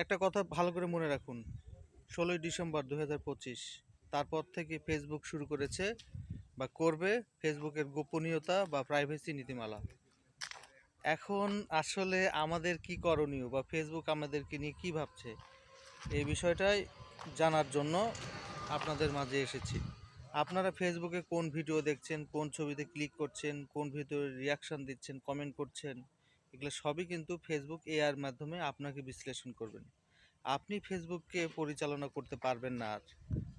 একটা কথা ভালো করে মনে রাখুন, ১৬ই ডিসেম্বর ২০২৫ তারপর থেকে ফেসবুক শুরু করেছে বা করবে ফেসবুকের গোপনীয়তা বা প্রাইভেসি নীতিমালা। এখন আসলে আমাদের কি করণীয় বা ফেসবুক আমাদেরকে নিয়ে কী ভাবছে এই বিষয়টাই জানার জন্য আপনাদের মাঝে এসেছি। আপনারা ফেসবুকে কোন ভিডিও দেখছেন, কোন ছবিতে ক্লিক করছেন, কোন ভিডিওর রিয়াকশান দিচ্ছেন, কমেন্ট করছেন, এগুলো সবই কিন্তু ফেসবুক এআইয়ের মাধ্যমে আপনাকে বিশ্লেষণ করবেন। আপনি ফেসবুককে পরিচালনা করতে পারবেন না আর,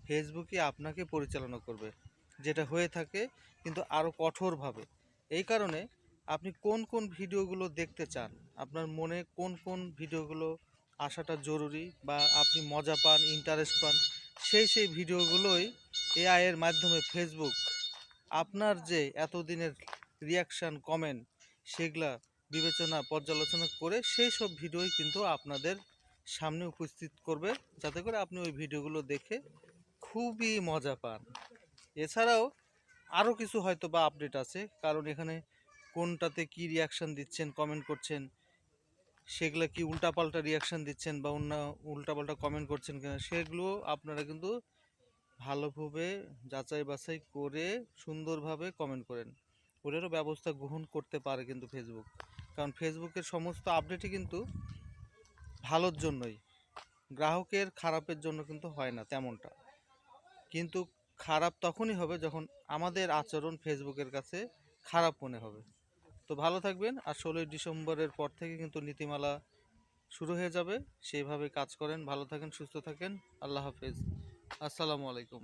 ফেসবুকই আপনাকে পরিচালনা করবে, যেটা হয়ে থাকে কিন্তু আরও কঠোরভাবে। এই কারণে আপনি কোন কোন ভিডিওগুলো দেখতে চান, আপনার মনে কোন কোন ভিডিওগুলো আসাটা জরুরি বা আপনি মজা পান, ইন্টারেস্ট পান, সেই ভিডিওগুলোই এআইয়ের মাধ্যমে ফেসবুক আপনার যে এতদিনের রিয়াকশান, কমেন্ট, সেগুলা বিবেচনা পর্যালোচনা করে সেই সব ভিডিওই কিন্তু আপনাদের সামনে উপস্থিত করবে, যাতে করে আপনি ওই ভিডিওগুলো দেখে খুবই মজা পান। এছাড়াও আরও কিছু হয়তো বা আপডেট আছে, কারণ এখানে কোনটাতে কি রিয়াকশান দিচ্ছেন, কমেন্ট করছেন, সেগুলো কি উল্টাপাল্টা রিয়াকশান দিচ্ছেন বা অন্য উল্টাপাল্টা কমেন্ট করছেন কিনা, সেগুলো আপনারা কিন্তু ভালোভাবে যাচাই বাছাই করে সুন্দরভাবে কমেন্ট করেন। ওটারও ব্যবস্থা গ্রহণ করতে পারে কিন্তু ফেসবুক, কারণ ফেসবুকের সমস্ত আপডেটই কিন্তু ভালোর জন্যই, গ্রাহকের খারাপের জন্য কিন্তু হয় না তেমনটা। কিন্তু খারাপ তখনই হবে যখন আমাদের আচরণ ফেসবুকের কাছে খারাপ মনে হবে। তো ভালো থাকবেন, আর ১৬ই ডিসেম্বরের পর থেকে কিন্তু নীতিমালা শুরু হয়ে যাবে, সেইভাবে কাজ করেন। ভালো থাকেন, সুস্থ থাকেন। আল্লাহ হাফেজ। আসসালামু আলাইকুম।